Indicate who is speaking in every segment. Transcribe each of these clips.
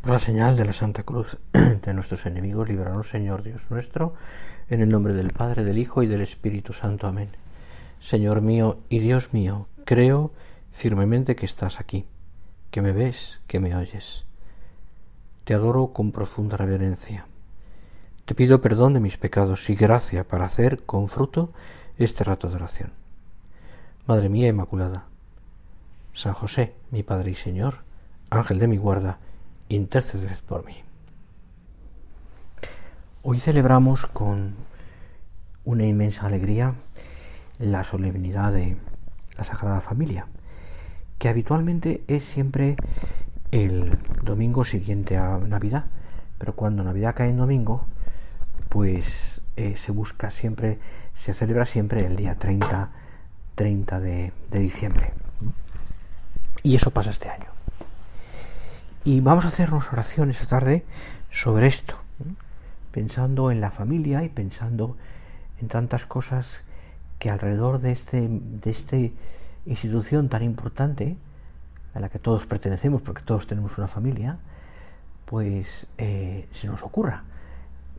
Speaker 1: Por la señal de la Santa Cruz de nuestros enemigos, líbranos, Señor Dios nuestro, en el nombre del Padre, del Hijo y del Espíritu Santo. Amén. Señor mío y Dios mío, creo firmemente que estás aquí, que me ves, que me oyes. Te adoro con profunda reverencia. Te pido perdón de mis pecados y gracia para hacer con fruto este rato de oración. Madre mía Inmaculada, San José, mi Padre y Señor, Ángel de mi guarda, interceded por mí. Hoy celebramos con una inmensa alegría la solemnidad de la Sagrada Familia, que habitualmente es siempre el domingo siguiente a Navidad, pero cuando Navidad cae en domingo, pues se celebra siempre el día 30 de diciembre. Y eso pasa este año. Y vamos a hacernos oración esta tarde sobre esto, pensando en la familia y pensando en tantas cosas que alrededor de esta institución tan importante, a la que todos pertenecemos, porque todos tenemos una familia, pues se nos ocurra.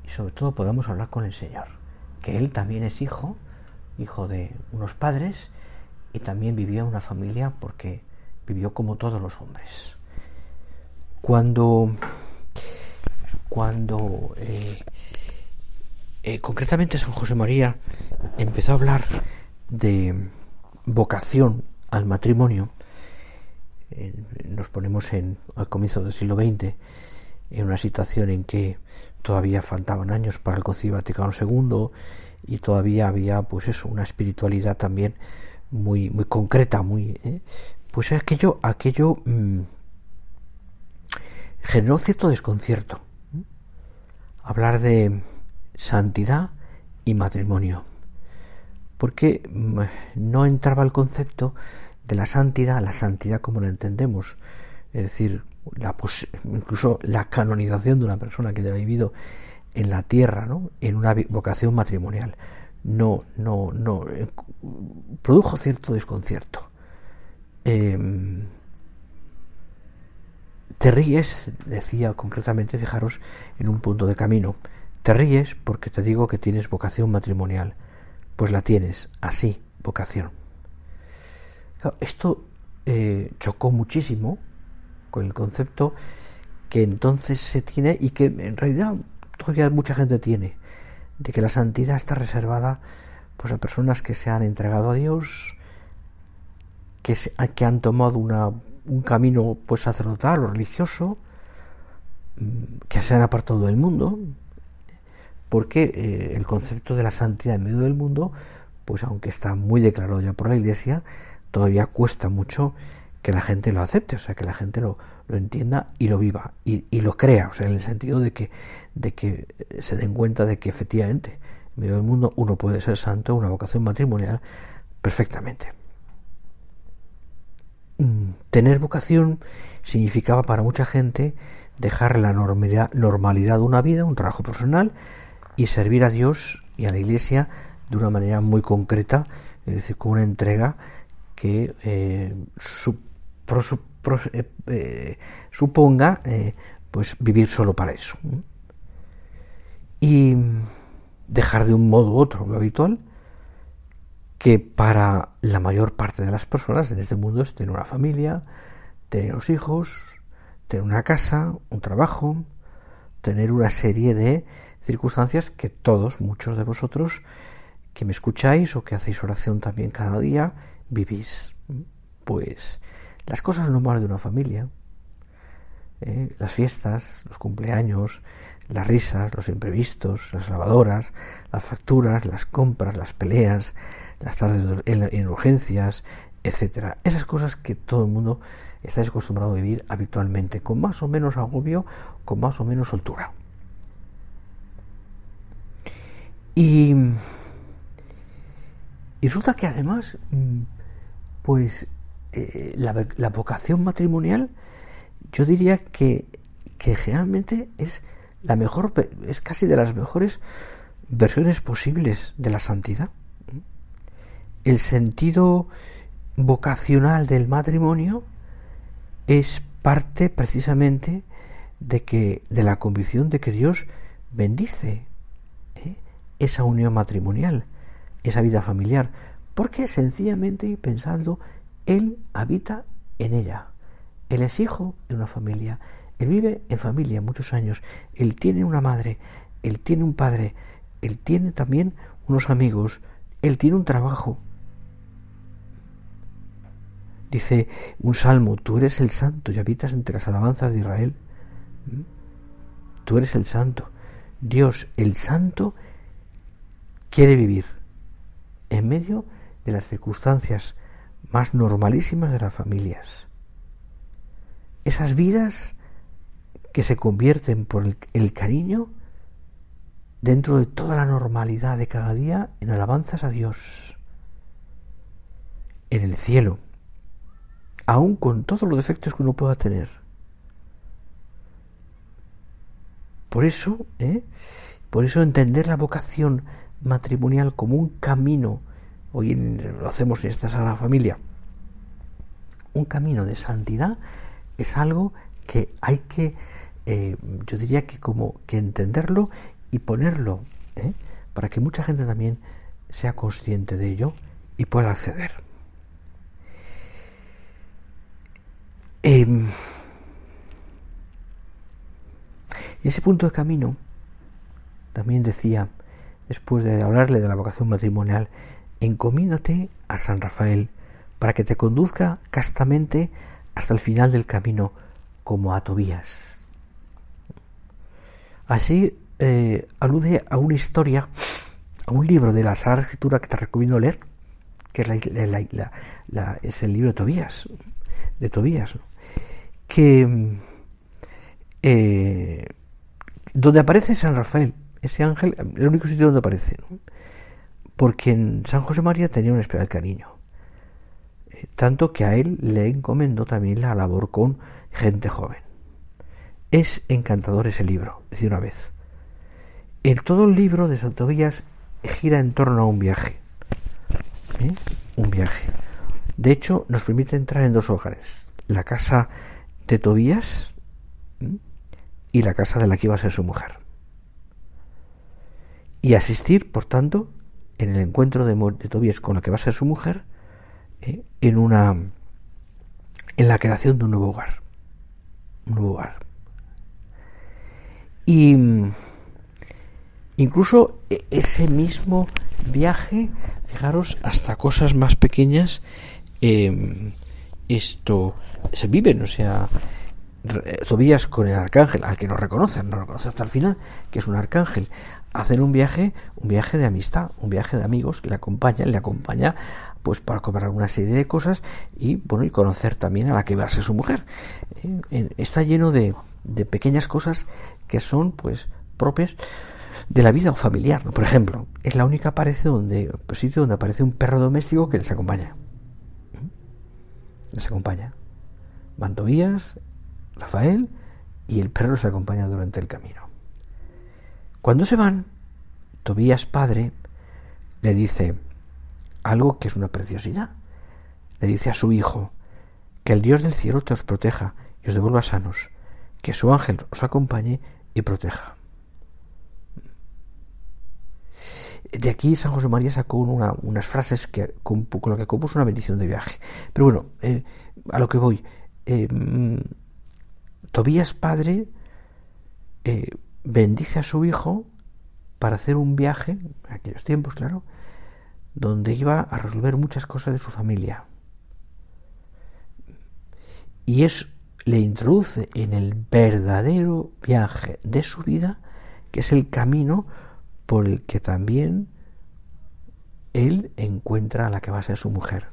Speaker 1: Y sobre todo podamos hablar con el Señor, que Él también es hijo de unos padres, y también vivió en una familia porque vivió como todos los hombres. Cuando concretamente San José María empezó a hablar de vocación al matrimonio, nos ponemos al comienzo del siglo XX, en una situación en que todavía faltaban años para el Concilio Vaticano II y todavía había una espiritualidad también muy concreta, pues aquello generó cierto desconcierto. Hablar de santidad y matrimonio, porque no entraba el concepto de la santidad como la entendemos, es decir, incluso la canonización de una persona que haya vivido en la tierra, ¿no?, en una vocación matrimonial. No produjo cierto desconcierto. Te ríes, decía concretamente, fijaros, en un punto de camino. Te ríes porque te digo que tienes vocación matrimonial. Pues la tienes, así, vocación. Claro, esto chocó muchísimo con el concepto que entonces se tiene y que en realidad todavía mucha gente tiene, de que la santidad está reservada pues a personas que se han entregado a Dios, que han tomado un camino pues sacerdotal o religioso, que se han apartado del mundo, porque el concepto de la santidad en medio del mundo, pues aunque está muy declarado ya por la Iglesia, todavía cuesta mucho que la gente lo acepte, o sea, que la gente lo entienda y lo viva y lo crea, o sea, en el sentido de que se den cuenta de que efectivamente en medio del mundo uno puede ser santo, una vocación matrimonial perfectamente. Tener vocación significaba para mucha gente dejar la normalidad de una vida, un trabajo profesional, y servir a Dios y a la Iglesia de una manera muy concreta, es decir, con una entrega que suponga pues vivir solo para eso, y dejar de un modo u otro lo habitual, que para la mayor parte de las personas en este mundo es tener una familia, tener los hijos, tener una casa, un trabajo, tener una serie de circunstancias que muchos de vosotros que me escucháis o que hacéis oración también cada día, vivís. Pues las cosas normales de una familia, las fiestas, los cumpleaños, las risas, los imprevistos, las lavadoras, las facturas, las compras, las peleas, las tardes en urgencias, etcétera. Esas cosas que todo el mundo está acostumbrado a vivir habitualmente, con más o menos agobio, con más o menos soltura. Y resulta que además, pues la vocación matrimonial, yo diría que generalmente es la mejor, es casi de las mejores versiones posibles de la santidad. El sentido vocacional del matrimonio es parte precisamente de la convicción de que Dios bendice esa unión matrimonial, esa vida familiar, porque sencillamente pensando, Él habita en ella. Él es hijo de una familia, Él vive en familia muchos años, Él tiene una madre, Él tiene un padre, Él tiene también unos amigos, Él tiene un trabajo. Dice un salmo, tú eres el santo y habitas entre las alabanzas de Israel. Tú eres el santo. Dios, el santo, quiere vivir en medio de las circunstancias más normalísimas de las familias. Esas vidas que se convierten por el cariño dentro de toda la normalidad de cada día en alabanzas a Dios. En el cielo, aún con todos los defectos que uno pueda tener. Por eso entender la vocación matrimonial como un camino, hoy lo hacemos en esta Sagrada Familia, un camino de santidad, es algo que hay que, yo diría que como que entenderlo y ponerlo, para que mucha gente también sea consciente de ello y pueda acceder. En ese punto de camino, también decía, después de hablarle de la vocación matrimonial, encomídate a San Rafael para que te conduzca castamente hasta el final del camino, como a Tobías. Así alude a una historia, a un libro de la Sagrada Escritura que te recomiendo leer, que es el libro de Tobías, ¿no? Que donde aparece San Rafael, ese ángel, el único sitio donde aparece, ¿no? Porque en San José María tenía un especial cariño, tanto que a él le encomendó también la labor con gente joven. Es encantador ese libro, decía una vez. Todo el libro de San Tobías gira en torno a un viaje. Un viaje. De hecho, nos permite entrar en dos hogares: la casa de Tobías y la casa de la que iba a ser su mujer. Y asistir, por tanto, en el encuentro de Tobías con la que va a ser su mujer, en la creación de un nuevo hogar. Un nuevo hogar. Y incluso ese mismo viaje, fijaros, hasta cosas más pequeñas, esto se viven, o sea, Tobías con el arcángel, al que no reconoce hasta el final, que es un arcángel, hacen un viaje de amistad, un viaje de amigos que le acompaña pues para comprar una serie de cosas y conocer también a la que va a ser su mujer. Está lleno de pequeñas cosas que son pues propias de la vida familiar, ¿no? Por ejemplo, es la única sitio donde aparece un perro doméstico que les acompaña. Van Tobías, Rafael, y el perro les acompaña durante el camino. Cuando se van, Tobías padre le dice algo que es una preciosidad. Le dice a su hijo: que el Dios del cielo te os proteja y os devuelva sanos, que su ángel os acompañe y proteja. De aquí San José María sacó unas frases con lo que compuso una bendición de viaje. Pero bueno, a lo que voy, Tobías padre bendice a su hijo para hacer un viaje, en aquellos tiempos, claro, donde iba a resolver muchas cosas de su familia. Y le introduce en el verdadero viaje de su vida, que es el camino por el que también él encuentra a la que va a ser su mujer.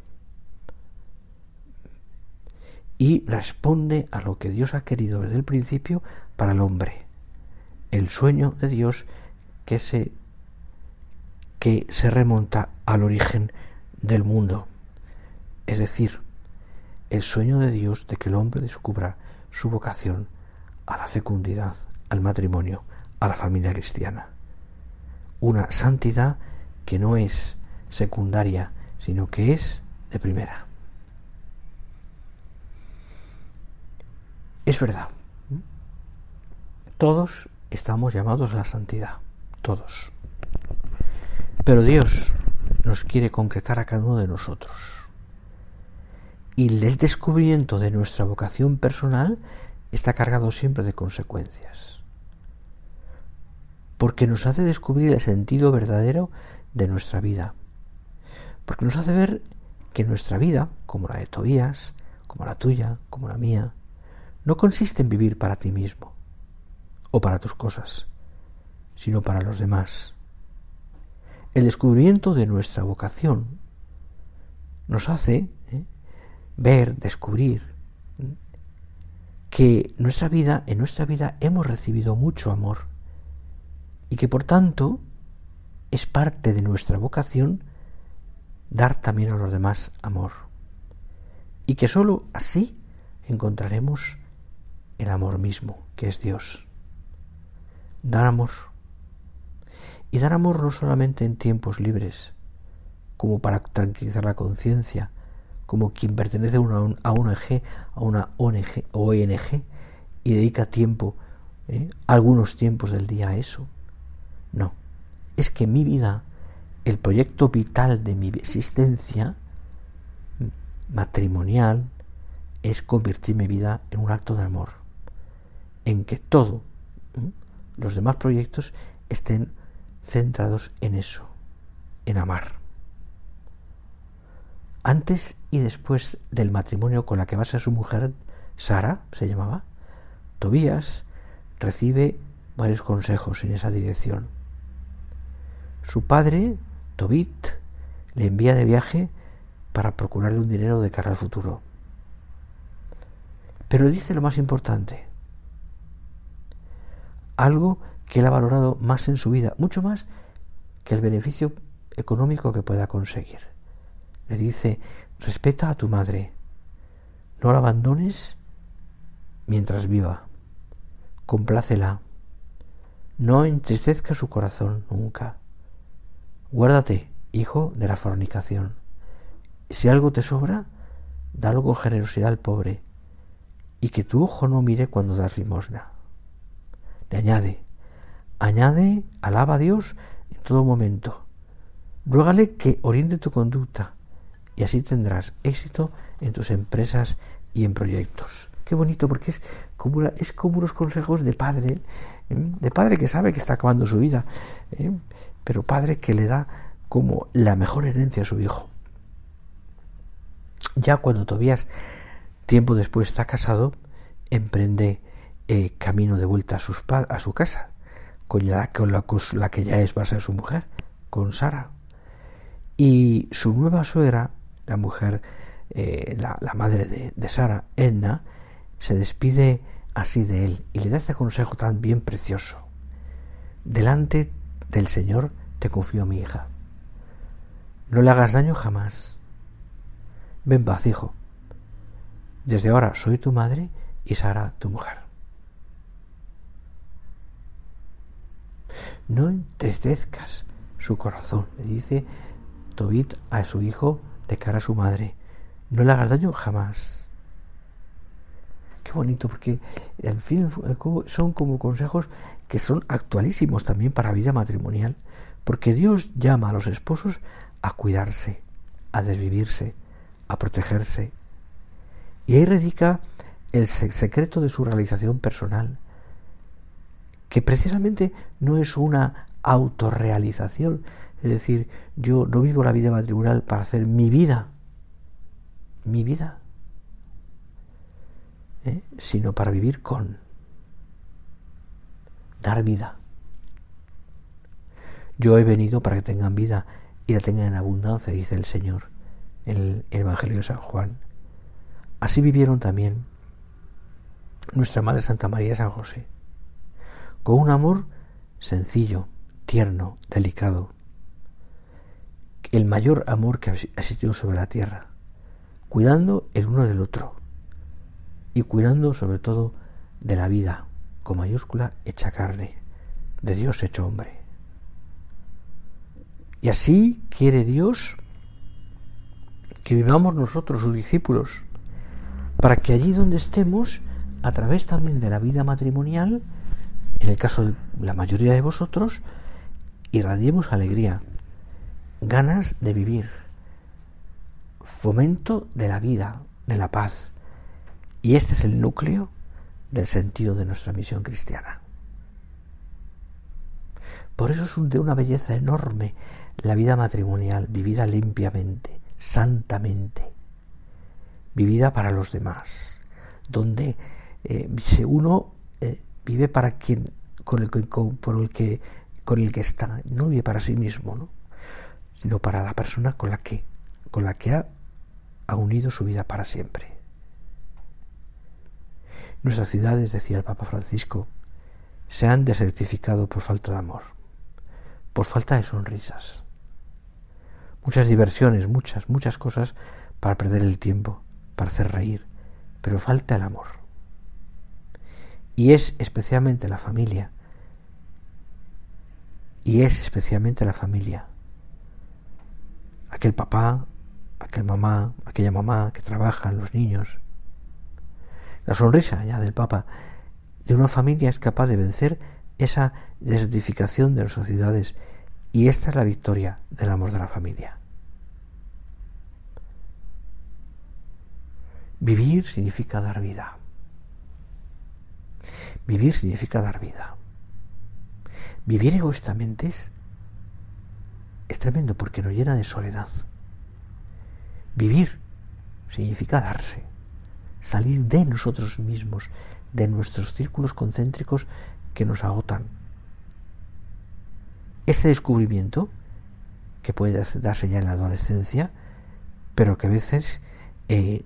Speaker 1: Y responde a lo que Dios ha querido desde el principio para el hombre. El sueño de Dios que se remonta al origen del mundo. Es decir, el sueño de Dios de que el hombre descubra su vocación a la fecundidad, al matrimonio, a la familia cristiana. Una santidad que no es secundaria, sino que es de primera. Es verdad. Todos estamos llamados a la santidad, todos. Pero Dios nos quiere concretar a cada uno de nosotros. Y el descubrimiento de nuestra vocación personal está cargado siempre de consecuencias. Porque nos hace descubrir el sentido verdadero de nuestra vida. Porque nos hace ver que nuestra vida, como la de Tobías, como la tuya, como la mía, no consiste en vivir para ti mismo o para tus cosas, sino para los demás. El descubrimiento de nuestra vocación nos hace ver, descubrir que en nuestra vida hemos recibido mucho amor y que por tanto es parte de nuestra vocación dar también a los demás amor, y que sólo así encontraremos el amor mismo, que es Dios. Dar amor. Y dar amor no solamente en tiempos libres, como para tranquilizar la conciencia, como quien pertenece a una ONG y dedica tiempo, algunos tiempos del día a eso. No, es que mi vida, el proyecto vital de mi existencia matrimonial, es convertir mi vida en un acto de amor, en que todos los demás proyectos estén centrados en eso, en amar. Antes y después del matrimonio con la que va a ser su mujer, Sara se llamaba, Tobías recibe varios consejos en esa dirección. Su padre, Tobit, le envía de viaje para procurarle un dinero de cara al futuro. Pero le dice lo más importante, algo que él ha valorado más en su vida, mucho más que el beneficio económico que pueda conseguir. Le dice, respeta a tu madre, no la abandones mientras viva, complácela, no entristezca su corazón nunca. Guárdate, hijo, de la fornicación. Si algo te sobra, dalo con generosidad al pobre, y que tu ojo no mire cuando das limosna. Le añade, alaba a Dios en todo momento. Ruégale que oriente tu conducta, y así tendrás éxito en tus empresas y en proyectos. Qué bonito, porque es como unos consejos de padre que sabe que está acabando su vida, pero padre que le da como la mejor herencia a su hijo. Ya cuando Tobías, tiempo después, está casado, emprende camino de vuelta a su casa, con la que ya va a ser su mujer, con Sara. Y su nueva suegra, la mujer, la madre de Sara, Edna, se despide así de él y le da este consejo tan bien precioso. Delante del Señor te confío a mi hija. No le hagas daño jamás. Ven paz, hijo. Desde ahora soy tu madre y Sara tu mujer. No entristezcas su corazón, le dice Tobit a su hijo de cara a su madre. No le hagas daño jamás. Qué bonito, porque en fin son como consejos que son actualísimos también para la vida matrimonial, porque Dios llama a los esposos a cuidarse, a desvivirse, a protegerse. Y ahí radica el secreto de su realización personal, que precisamente no es una autorrealización, es decir, yo no vivo la vida matrimonial para hacer mi vida, sino para vivir con, dar vida. Yo he venido para que tengan vida y la tengan en abundancia, dice el Señor en el Evangelio de San Juan. Así vivieron también nuestra Madre Santa María y San José, con un amor sencillo, tierno, delicado, el mayor amor que ha existido sobre la tierra, cuidando el uno del otro y cuidando sobre todo de la vida, con mayúscula, hecha carne, de Dios hecho hombre. Y así quiere Dios que vivamos nosotros, sus discípulos, para que allí donde estemos, a través también de la vida matrimonial, en el caso de la mayoría de vosotros, irradiemos alegría, ganas de vivir, fomento de la vida, de la paz. Y este es el núcleo del sentido de nuestra misión cristiana. Por eso es de una belleza enorme la vida matrimonial, vivida limpiamente, santamente, vivida para los demás, donde uno vive para quien, con el que está, no vive para sí mismo, ¿no? Sino para la persona con la que ha unido su vida para siempre. Nuestras ciudades, decía el Papa Francisco, se han desertificado por falta de amor, por falta de sonrisas. Muchas diversiones, muchas cosas para perder el tiempo, para hacer reír, pero falta el amor. Y es especialmente la familia, aquel papá, aquella mamá que trabajan, los niños. La sonrisa, añade el Papa, de una familia es capaz de vencer esa desertificación de nuestras ciudades, y esta es la victoria del amor de la familia. Vivir significa dar vida. Vivir significa dar vida. Vivir egoístamente es tremendo porque nos llena de soledad. Vivir significa darse, salir de nosotros mismos, de nuestros círculos concéntricos que nos agotan. Este descubrimiento, que puede darse ya en la adolescencia, pero que a veces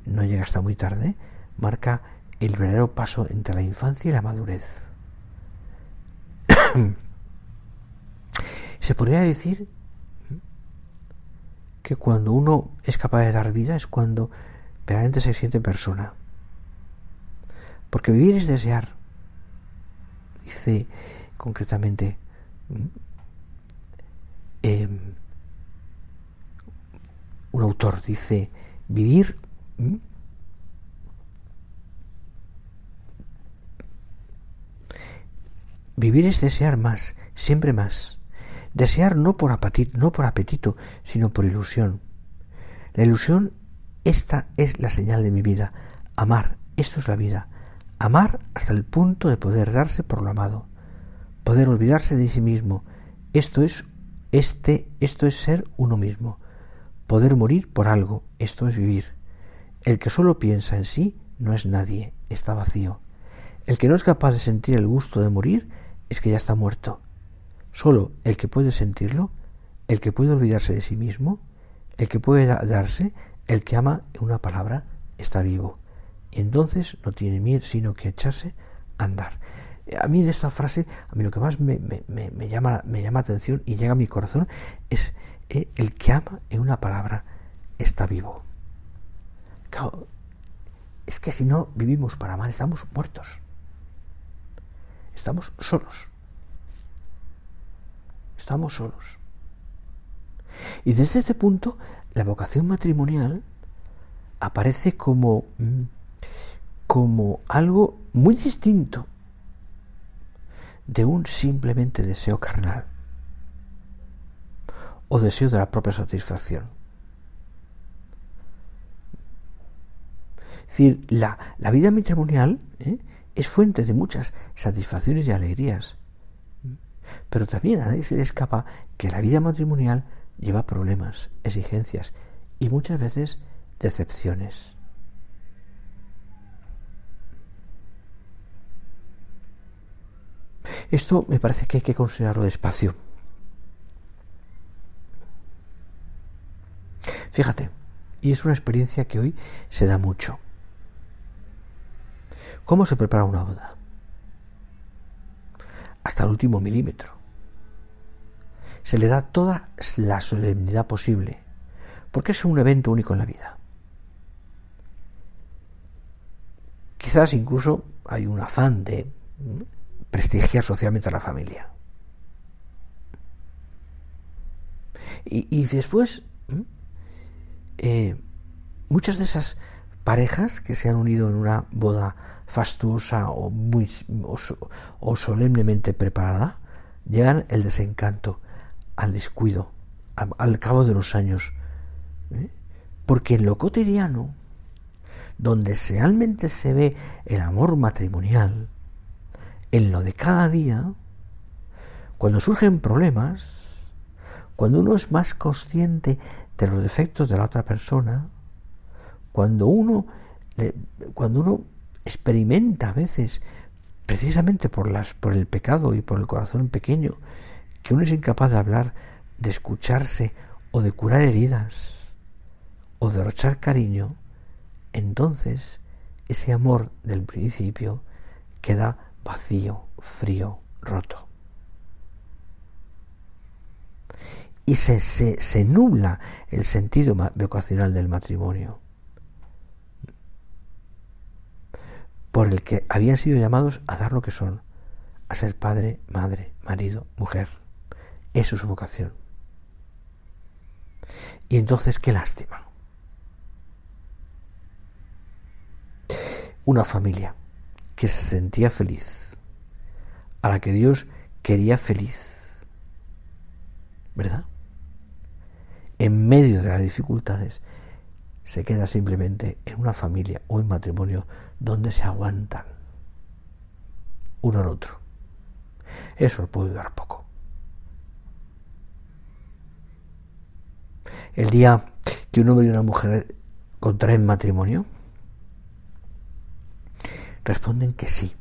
Speaker 1: no llega hasta muy tarde, marca el verdadero paso entre la infancia y la madurez. Se podría decir que cuando uno es capaz de dar vida es cuando verdaderamente se siente persona. Porque vivir es desear. Dice concretamente un autor, dice, vivir es desear más, siempre más. Desear no por apetito, sino por ilusión. La ilusión, esta es la señal de mi vida. Amar, esto es la vida. Amar hasta el punto de poder darse por lo amado. Poder olvidarse de sí mismo. Esto es ser uno mismo. Poder morir por algo, esto es vivir. El que solo piensa en sí no es nadie, está vacío. El que no es capaz de sentir el gusto de morir es que ya está muerto. Solo el que puede sentirlo, el que puede olvidarse de sí mismo, el que puede darse, el que ama, en una palabra, está vivo. Y entonces no tiene miedo sino que echarse a andar. A mí de esta frase, a mí lo que más me llama atención y llega a mi corazón es el que ama, en una palabra, está vivo. Claro, es que si no vivimos para amar, estamos muertos. Estamos solos. Estamos solos. Y desde este punto, la vocación matrimonial aparece como algo muy distinto de un simplemente deseo carnal o deseo de la propia satisfacción. Es decir, la vida matrimonial es fuente de muchas satisfacciones y alegrías, pero también a nadie se le escapa que la vida matrimonial lleva problemas, exigencias y muchas veces decepciones. Esto me parece que hay que considerarlo despacio. Fíjate, y es una experiencia que hoy se da mucho. ¿Cómo se prepara una boda? Hasta el último milímetro. Se le da toda la solemnidad posible, porque es un evento único en la vida. Quizás incluso hay un afán de prestigiar socialmente a la familia. Y después, muchas de esas parejas que se han unido en una boda fastuosa o solemnemente preparada, llegan el desencanto, al descuido, al cabo de los años. Porque en lo cotidiano, donde realmente se ve el amor matrimonial, en lo de cada día, cuando surgen problemas, cuando uno es más consciente de los defectos de la otra persona, cuando uno experimenta a veces, precisamente por el pecado y por el corazón pequeño, que uno es incapaz de hablar, de escucharse o de curar heridas o de derrochar cariño, entonces ese amor del principio queda vacío, frío, roto. Y se nubla el sentido vocacional del matrimonio, por el que habían sido llamados a dar lo que son, a ser padre, madre, marido, mujer. Eso es su vocación. Y entonces, qué lástima. Una familia que se sentía feliz, a la que Dios quería feliz, ¿verdad? En medio de las dificultades, se queda simplemente en una familia o en matrimonio donde se aguantan uno al otro. Eso puede durar poco. El día que un hombre y una mujer contraen matrimonio, responden que sí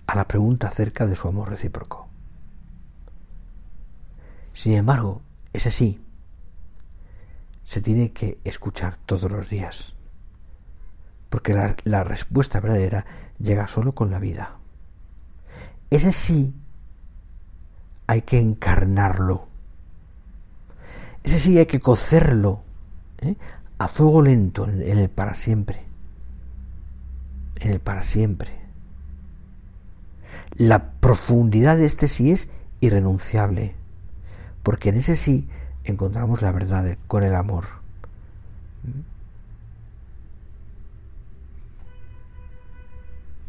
Speaker 1: a la pregunta acerca de su amor recíproco. Sin embargo, ese sí se tiene que escuchar todos los días, porque la respuesta verdadera llega solo con la vida. Ese sí hay que encarnarlo, ese sí hay que cocerlo, a fuego lento en el para siempre, en el para siempre. La profundidad de este sí es irrenunciable, porque en ese sí encontramos la verdad con el amor.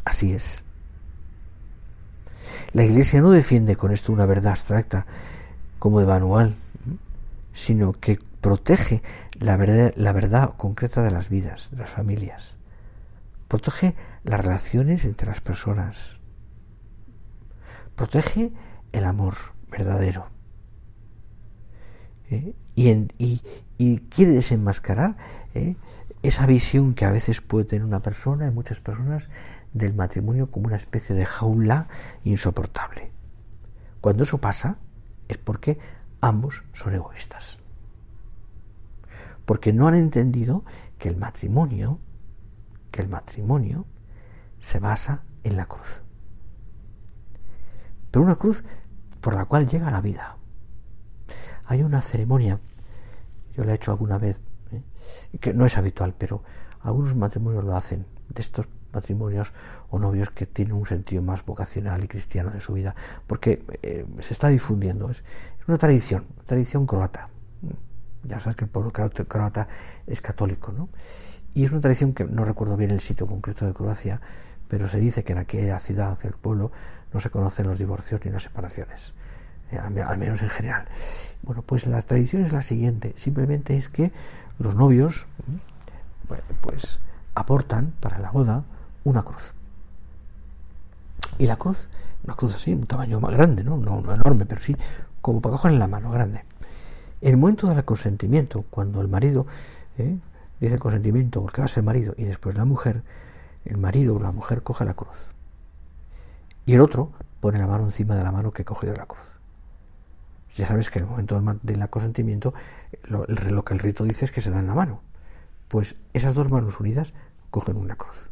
Speaker 1: Así es. La Iglesia no defiende con esto una verdad abstracta como de manual, sino que protege la verdad concreta de las vidas, de las familias. Protege las relaciones entre las personas. Protege el amor verdadero. Y quiere desenmascarar esa visión que a veces puede tener una persona, y muchas personas, del matrimonio como una especie de jaula insoportable. Cuando eso pasa es porque ambos son egoístas, porque no han entendido que el matrimonio se basa en la cruz, pero una cruz por la cual llega la vida. Hay una ceremonia, yo la he hecho alguna vez, que no es habitual, pero algunos matrimonios lo hacen, de estos matrimonios o novios que tienen un sentido más vocacional y cristiano de su vida, porque se está difundiendo, es una tradición croata. Ya sabes que el pueblo croata es católico, ¿no? Y es una tradición que no recuerdo bien el sitio concreto de Croacia, pero se dice que en aquella ciudad, el pueblo, no se conocen los divorcios ni las separaciones, al menos en general. Bueno, pues la tradición es la siguiente, simplemente es que los novios pues aportan para la boda una cruz. Y la cruz, una cruz así, un tamaño más grande, no enorme, pero sí como para coger en la mano, grande. En el momento del consentimiento, cuando el marido dice el consentimiento porque va a ser marido, y después la mujer, el marido o la mujer coge la cruz y el otro pone la mano encima de la mano que ha cogido la cruz. Ya sabes que en el momento del consentimiento lo que el rito dice es que se dan la mano. Pues esas dos manos unidas cogen una cruz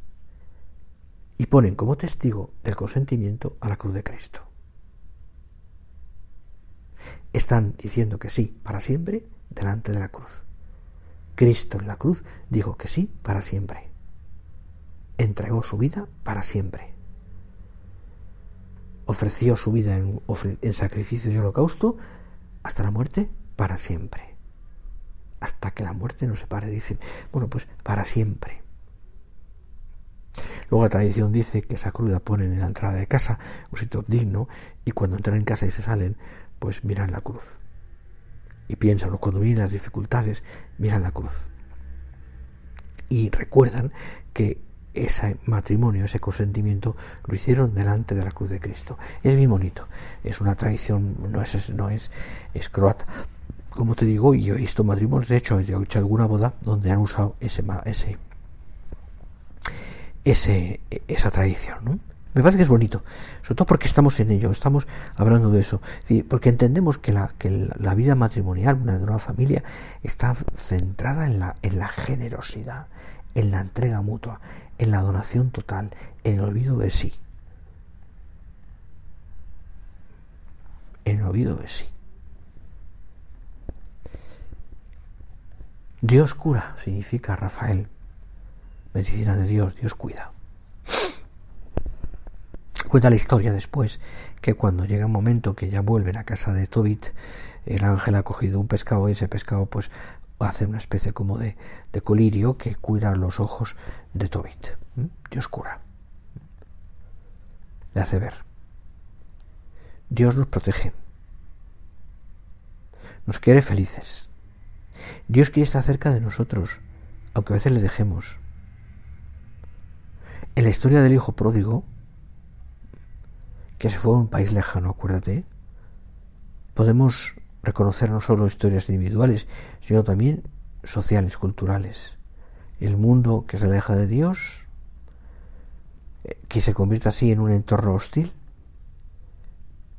Speaker 1: y ponen como testigo del consentimiento a la cruz de Cristo. Están diciendo que sí para siempre delante de la cruz. Cristo en la cruz dijo que sí para siempre. Entregó su vida para siempre. Ofreció su vida en sacrificio y holocausto hasta la muerte para siempre. Hasta que la muerte nos separe, dicen. Bueno, pues para siempre. Luego la tradición dice que esa cruz la ponen en la entrada de casa, un sitio digno, y cuando entran en casa y se salen, pues miran la cruz. Y piensan, o cuando vienen las dificultades, miran la cruz. Y recuerdan que ese matrimonio, ese consentimiento, lo hicieron delante de la cruz de Cristo. Es bien bonito. Es una tradición, es croata. Como te digo, yo he visto matrimonios, de hecho, he hecho alguna boda donde han usado esa tradición, ¿no? Me parece que es bonito, sobre todo porque estamos en ello, estamos hablando de eso, sí, porque entendemos que la vida matrimonial de una familia está centrada en la generosidad, en la entrega mutua, en la donación total, en el olvido de sí. En el olvido de sí. Dios cura significa Rafael, medicina de Dios, Dios cuida. Cuenta la historia después que cuando llega un momento que ya vuelven a casa de Tobit, el ángel ha cogido un pescado y ese pescado pues hace una especie como de colirio que cuida los ojos de Tobit. Dios cura. Le hace ver. Dios nos protege. Nos quiere felices. Dios quiere estar cerca de nosotros, aunque a veces le dejemos. En la historia del hijo pródigo, que se fue a un país lejano, acuérdate, podemos reconocer no solo historias individuales, sino también sociales, culturales. El mundo que se aleja de Dios, que se convierte así en un entorno hostil,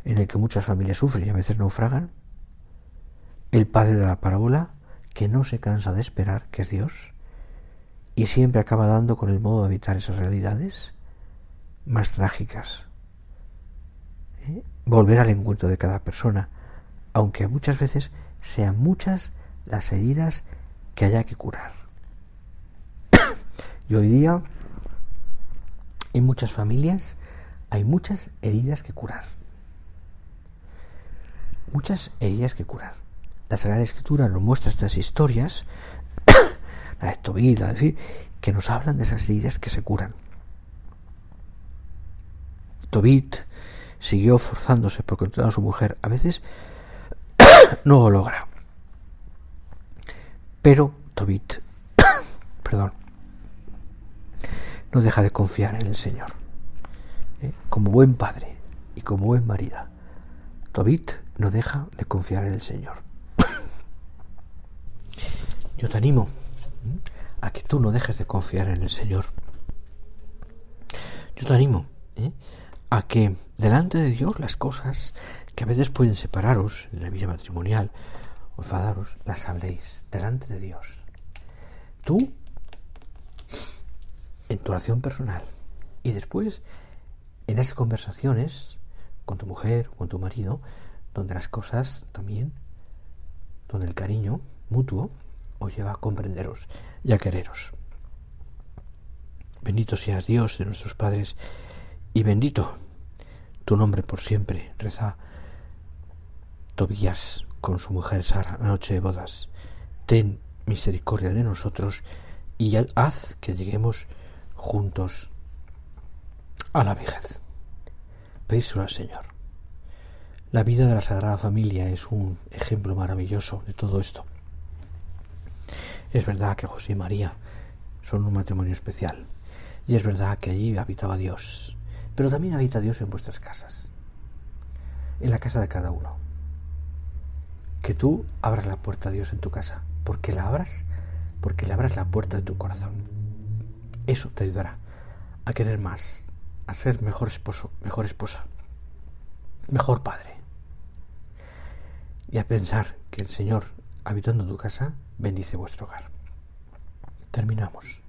Speaker 1: en el que muchas familias sufren y a veces naufragan. El padre de la parábola, que no se cansa de esperar, que es Dios, y siempre acaba dando con el modo de evitar esas realidades más trágicas. Volver al encuentro de cada persona, aunque muchas veces sean muchas las heridas que haya que curar. Y hoy día, en muchas familias, hay muchas heridas que curar. Muchas heridas que curar. La Sagrada Escritura nos muestra estas historias, la de Tobit, es decir, que nos hablan de esas heridas que se curan. Tobit siguió forzándose por controlar a su mujer. A veces no lo logra. Pero Tobit, no deja de confiar en el Señor. Como buen padre y como buen marido, Tobit no deja de confiar en el Señor. Yo te animo a que tú no dejes de confiar en el Señor. Yo te animo a que delante de Dios las cosas que a veces pueden separaros en la vida matrimonial o enfadaros, las habléis delante de Dios. Tú, en tu oración personal, y después en esas conversaciones con tu mujer o con tu marido, donde las cosas también, donde el cariño mutuo os lleva a comprenderos y a quereros. Bendito seas Dios de nuestros padres y bendito tu nombre por siempre, reza Tobías con su mujer Sara la noche de bodas. Ten misericordia de nosotros y haz que lleguemos juntos a la vejez. Pedírselo al Señor. La vida de la Sagrada Familia es un ejemplo maravilloso de todo esto. Es verdad que José y María son un matrimonio especial y es verdad que allí habitaba Dios, pero también habita Dios en vuestras casas, en la casa de cada uno. Que tú abras la puerta a Dios en tu casa, porque le abras la puerta de tu corazón. Eso te ayudará a querer más, a ser mejor esposo, mejor esposa, mejor padre, y a pensar que el Señor, habitando en tu casa, bendice vuestro hogar. Terminamos.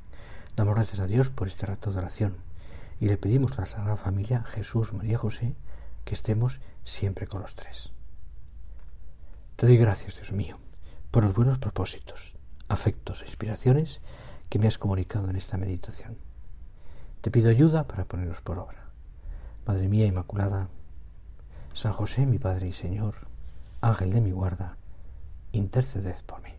Speaker 1: Damos gracias a Dios por este rato de oración y le pedimos a la Sagrada Familia, Jesús, María, José, que estemos siempre con los tres. Te doy gracias, Dios mío, por los buenos propósitos, afectos e inspiraciones que me has comunicado en esta meditación. Te pido ayuda para ponerlos por obra. Madre mía Inmaculada, San José, mi Padre y Señor, Ángel de mi guarda, interceded por mí.